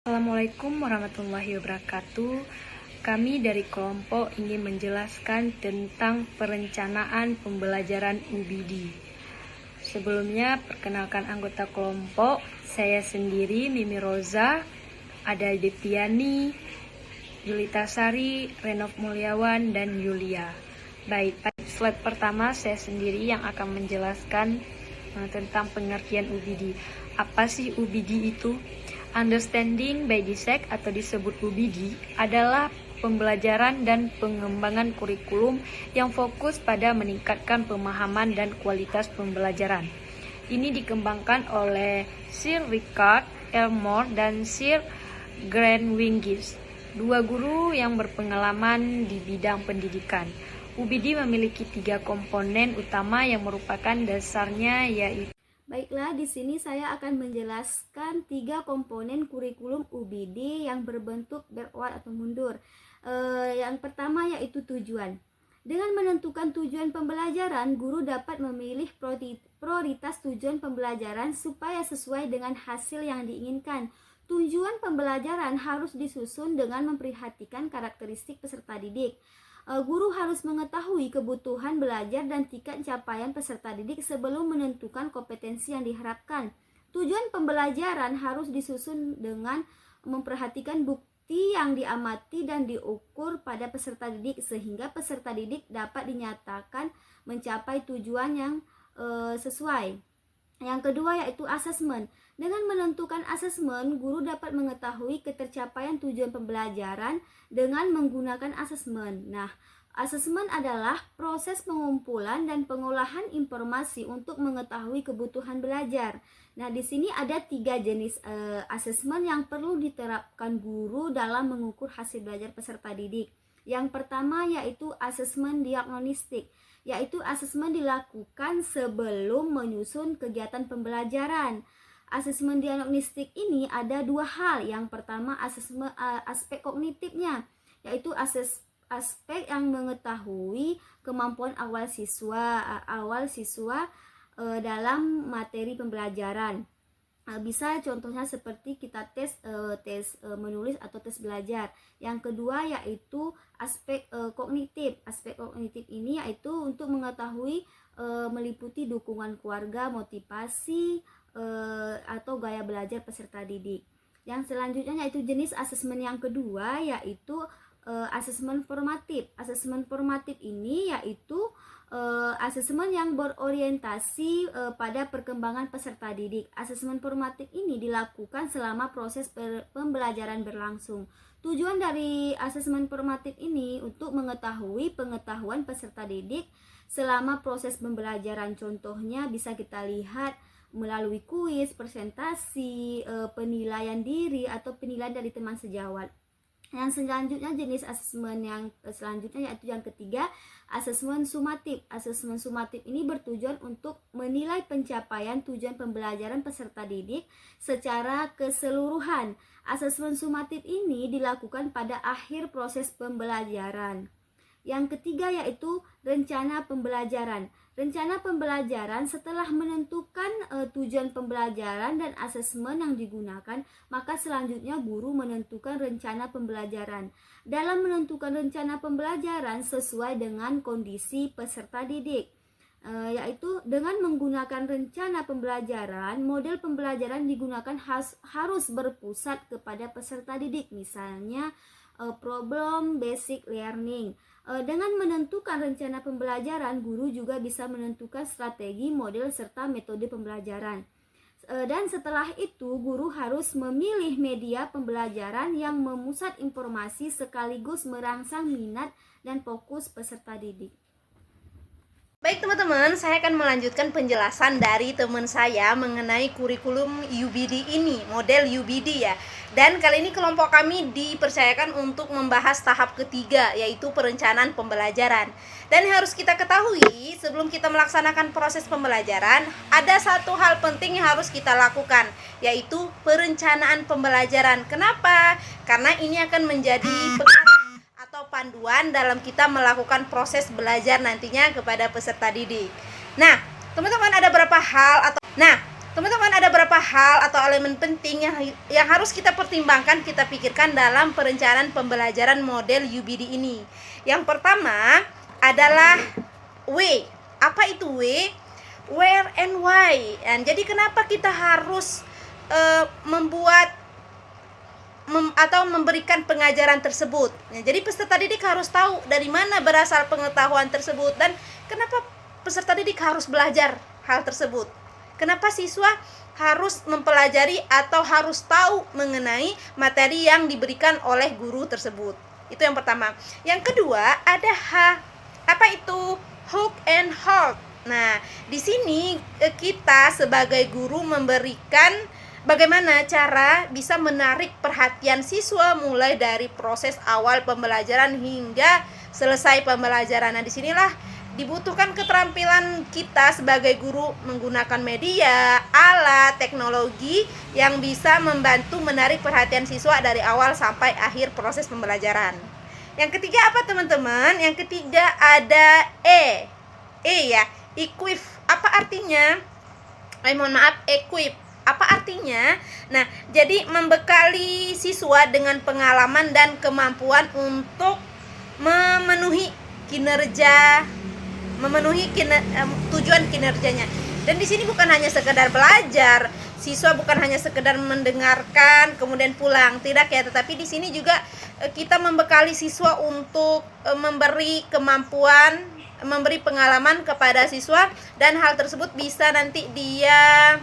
Assalamualaikum warahmatullahi wabarakatuh. Kami dari kelompok ingin menjelaskan tentang perencanaan pembelajaran UBD. Sebelumnya, perkenalkan anggota kelompok. Saya sendiri, Mimi Roza, ada Depiani, Julita Sari, Renov Mulyawan, dan Yulia. Baik, pada slide pertama saya sendiri yang akan menjelaskan tentang pengertian UBD. Apa sih UBD itu? Understanding by Dissect atau disebut UBD adalah pembelajaran dan pengembangan kurikulum yang fokus pada meningkatkan pemahaman dan kualitas pembelajaran. Ini dikembangkan oleh Sir Richard Elmore dan Sir Grant Wingis, dua guru yang berpengalaman di bidang pendidikan. UBD memiliki 3 komponen utama yang merupakan dasarnya, yaitu Baiklah, di sini saya akan menjelaskan 3 komponen kurikulum UBD yang berbentuk backward atau mundur. Yang pertama yaitu tujuan. Dengan menentukan tujuan pembelajaran, guru dapat memilih prioritas tujuan pembelajaran supaya sesuai dengan hasil yang diinginkan. Tujuan pembelajaran harus disusun dengan memperhatikan karakteristik peserta didik. Guru harus mengetahui kebutuhan belajar dan tingkat capaian peserta didik sebelum menentukan kompetensi yang diharapkan. Tujuan pembelajaran harus disusun dengan memperhatikan bukti yang diamati dan diukur pada peserta didik sehingga peserta didik dapat dinyatakan mencapai tujuan yang sesuai. Yang kedua yaitu asesmen. Dengan menentukan asesmen, guru dapat mengetahui ketercapaian tujuan pembelajaran dengan menggunakan asesmen. Nah, asesmen adalah proses pengumpulan dan pengolahan informasi untuk mengetahui kebutuhan belajar. Nah, di sini ada 3 jenis asesmen yang perlu diterapkan guru dalam mengukur hasil belajar peserta didik. Yang pertama yaitu asesmen diagnostik, yaitu asesmen dilakukan sebelum menyusun kegiatan pembelajaran. Asesmen diagnostik ini ada 2 hal. Yang pertama asesmen aspek kognitifnya, yaitu aspek yang mengetahui kemampuan awal siswa dalam materi pembelajaran. Bisa contohnya seperti kita tes menulis atau tes belajar. Yang kedua yaitu aspek kognitif. Aspek kognitif ini yaitu untuk mengetahui meliputi dukungan keluarga, motivasi atau gaya belajar peserta didik. Yang selanjutnya yaitu jenis asesmen yang kedua yaitu asesmen formatif. Asesmen formatif ini yaitu asesmen yang berorientasi pada perkembangan peserta didik. Asesmen formatif ini dilakukan selama proses pembelajaran berlangsung. Tujuan dari asesmen formatif ini untuk mengetahui pengetahuan peserta didik selama proses pembelajaran. Contohnya bisa kita lihat melalui kuis, presentasi, penilaian diri atau penilaian dari teman sejawat. Yang selanjutnya jenis asesmen yang selanjutnya yaitu yang ketiga, asesmen sumatif. Asesmen sumatif ini bertujuan untuk menilai pencapaian tujuan pembelajaran peserta didik secara keseluruhan. Asesmen sumatif ini dilakukan pada akhir proses pembelajaran. Yang ketiga yaitu rencana pembelajaran. Rencana pembelajaran setelah menentukan tujuan pembelajaran dan asesmen yang digunakan, maka selanjutnya guru menentukan rencana pembelajaran. Dalam menentukan rencana pembelajaran sesuai dengan kondisi peserta didik, yaitu dengan menggunakan rencana pembelajaran, model pembelajaran digunakan harus berpusat kepada peserta didik, misalnya problem basic learning. Dengan menentukan rencana pembelajaran, guru juga bisa menentukan strategi, model, serta metode pembelajaran. Dan setelah itu, guru harus memilih media pembelajaran yang memusat informasi sekaligus merangsang minat dan fokus peserta didik. Baik teman-teman, saya akan melanjutkan penjelasan dari teman saya mengenai kurikulum UBD ini, model UBD ya. Dan kali ini kelompok kami dipercayakan untuk membahas tahap ketiga, yaitu perencanaan pembelajaran. Dan harus kita ketahui, sebelum kita melaksanakan proses pembelajaran, ada satu hal penting yang harus kita lakukan, yaitu perencanaan pembelajaran. Kenapa? Karena ini akan menjadi atau panduan dalam kita melakukan proses belajar nantinya kepada peserta didik. Nah, teman-teman ada beberapa hal Teman-teman, ada beberapa hal atau elemen penting yang harus kita pertimbangkan, kita pikirkan dalam perencanaan pembelajaran model UBD ini. Yang pertama adalah W. Apa itu W? Where and why. Dan jadi kenapa kita harus atau memberikan pengajaran tersebut. Nah, jadi peserta didik harus tahu dari mana berasal pengetahuan tersebut dan kenapa peserta didik harus belajar hal tersebut. Kenapa siswa harus mempelajari atau harus tahu mengenai materi yang diberikan oleh guru tersebut. Itu yang pertama. Yang kedua ada H. Apa itu? Hook and hold. Nah, di sini kita sebagai guru memberikan bagaimana cara bisa menarik perhatian siswa mulai dari proses awal pembelajaran hingga selesai pembelajaran. Nah, disinilah dibutuhkan keterampilan kita sebagai guru menggunakan media, alat, teknologi yang bisa membantu menarik perhatian siswa dari awal sampai akhir proses pembelajaran. Yang ketiga apa teman-teman? Yang ketiga ada E. E ya, equip. Apa artinya? Mohon maaf, equip. Apa artinya? Nah, jadi membekali siswa dengan pengalaman dan kemampuan untuk memenuhi tujuan kinerjanya. Dan di sini bukan hanya sekedar belajar, siswa bukan hanya sekedar mendengarkan kemudian pulang, tidak ya, tetapi di sini juga kita membekali siswa untuk memberi kemampuan, memberi pengalaman kepada siswa dan hal tersebut bisa nanti dia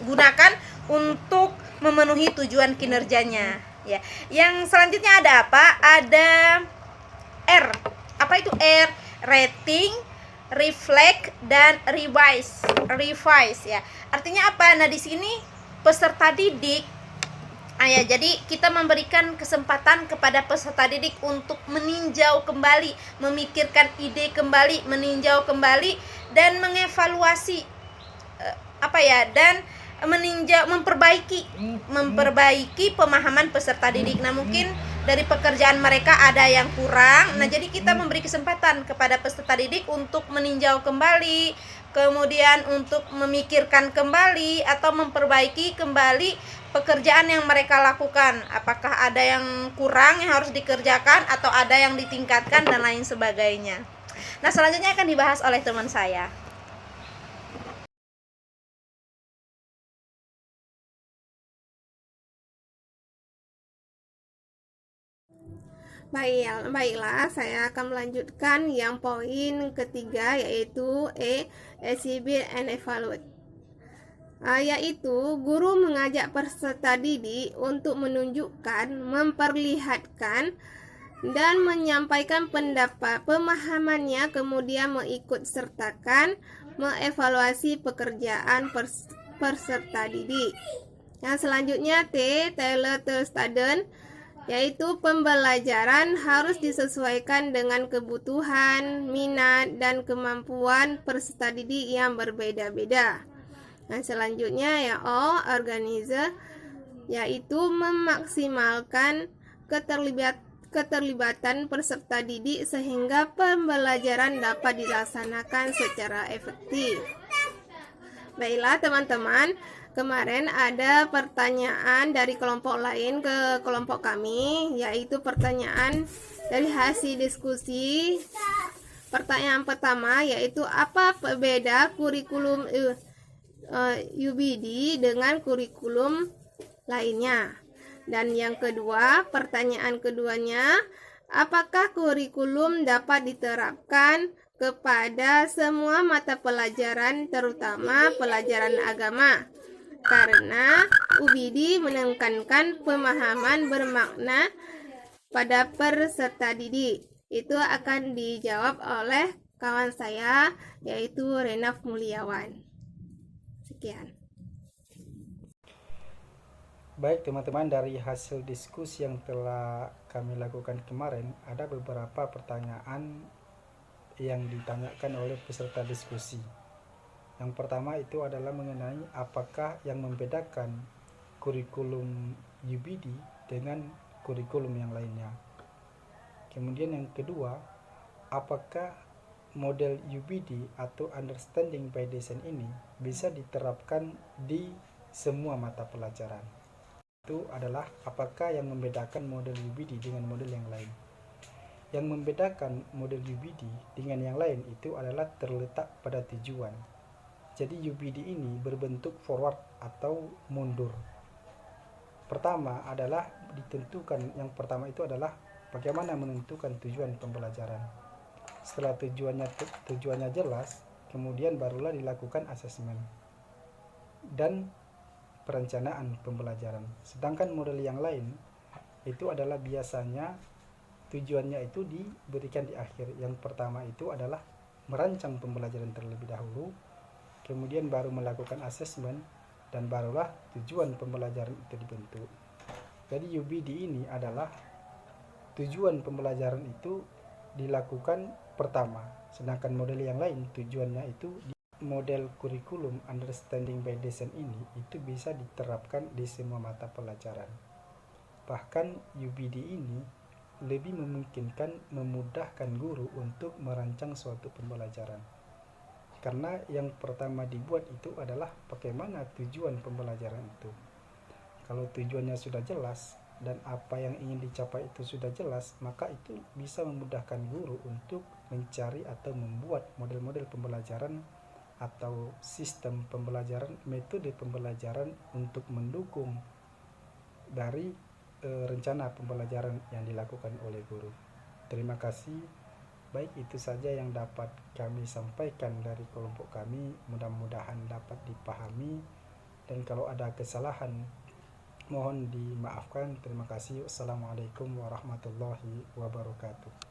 gunakan untuk memenuhi tujuan kinerjanya ya. Yang selanjutnya ada apa? Ada R. Apa itu R? Rating, reflect, dan revise ya. Artinya apa? Nah, di sini peserta didik ya, jadi kita memberikan kesempatan kepada peserta didik untuk meninjau kembali, memikirkan ide kembali, meninjau kembali dan mengevaluasi dan memperbaiki pemahaman peserta didik. Nah, mungkin dari pekerjaan mereka ada yang kurang. Nah, jadi kita memberi kesempatan kepada peserta didik untuk meninjau kembali, kemudian untuk memikirkan kembali atau memperbaiki kembali pekerjaan yang mereka lakukan. Apakah ada yang kurang yang harus dikerjakan atau ada yang ditingkatkan dan lain sebagainya. Nah, selanjutnya akan dibahas oleh teman saya. Baiklah, saya akan melanjutkan yang poin ketiga, yaitu exhibit and evaluate. Yaitu guru mengajak peserta didik untuk menunjukkan, memperlihatkan, dan menyampaikan pendapat pemahamannya, kemudian mengikut sertakan, mengevaluasi pekerjaan peserta didik. Yang selanjutnya Taylor Student, yaitu pembelajaran harus disesuaikan dengan kebutuhan, minat, dan kemampuan peserta didik yang berbeda-beda. Nah, selanjutnya ya organizer, yaitu memaksimalkan keterlibatan peserta didik sehingga pembelajaran dapat dilaksanakan secara efektif. Baiklah teman-teman, kemarin ada pertanyaan dari kelompok lain ke kelompok kami, yaitu pertanyaan dari hasil diskusi. Pertanyaan pertama yaitu apa beda kurikulum UBD dengan kurikulum lainnya. Dan yang kedua, pertanyaan keduanya, apakah kurikulum dapat diterapkan kepada semua mata pelajaran, terutama pelajaran agama? Karena UBD menekankan pemahaman bermakna pada peserta didik. Itu akan dijawab oleh kawan saya, yaitu Renaf Mulyawan. Sekian. Baik teman-teman, dari hasil diskusi yang telah kami lakukan kemarin, ada beberapa pertanyaan yang ditanyakan oleh peserta diskusi. Yang pertama itu adalah mengenai apakah yang membedakan kurikulum UBD dengan kurikulum yang lainnya. Kemudian yang kedua, apakah model UBD atau Understanding by Design ini bisa diterapkan di semua mata pelajaran. Itu adalah apakah yang membedakan model UBD dengan model yang lain. Yang membedakan model UBD dengan yang lain itu adalah terletak pada tujuan. Jadi UBD ini berbentuk forward atau mundur. Pertama adalah ditentukan, yang pertama itu adalah bagaimana menentukan tujuan pembelajaran. Setelah tujuannya jelas, kemudian barulah dilakukan asesmen dan perencanaan pembelajaran. Sedangkan model yang lain itu adalah biasanya tujuannya itu diberikan di akhir. Yang pertama itu adalah merancang pembelajaran terlebih dahulu, kemudian baru melakukan asesmen, dan barulah tujuan pembelajaran itu dibentuk. Jadi UBD ini adalah tujuan pembelajaran itu dilakukan pertama, sedangkan model yang lain tujuannya itu model kurikulum Understanding by Design ini itu bisa diterapkan di semua mata pelajaran. Bahkan UBD ini lebih memungkinkan, memudahkan guru untuk merancang suatu pembelajaran. Karena yang pertama dibuat itu adalah bagaimana tujuan pembelajaran itu. Kalau tujuannya sudah jelas dan apa yang ingin dicapai itu sudah jelas, maka itu bisa memudahkan guru untuk mencari atau membuat model-model pembelajaran atau sistem pembelajaran, metode pembelajaran untuk mendukung dari rencana pembelajaran yang dilakukan oleh guru. Terima kasih. Baik, itu saja yang dapat kami sampaikan dari kelompok kami. Mudah-mudahan dapat dipahami, dan kalau ada kesalahan mohon dimaafkan. Terima kasih. Wassalamualaikum warahmatullahi wabarakatuh.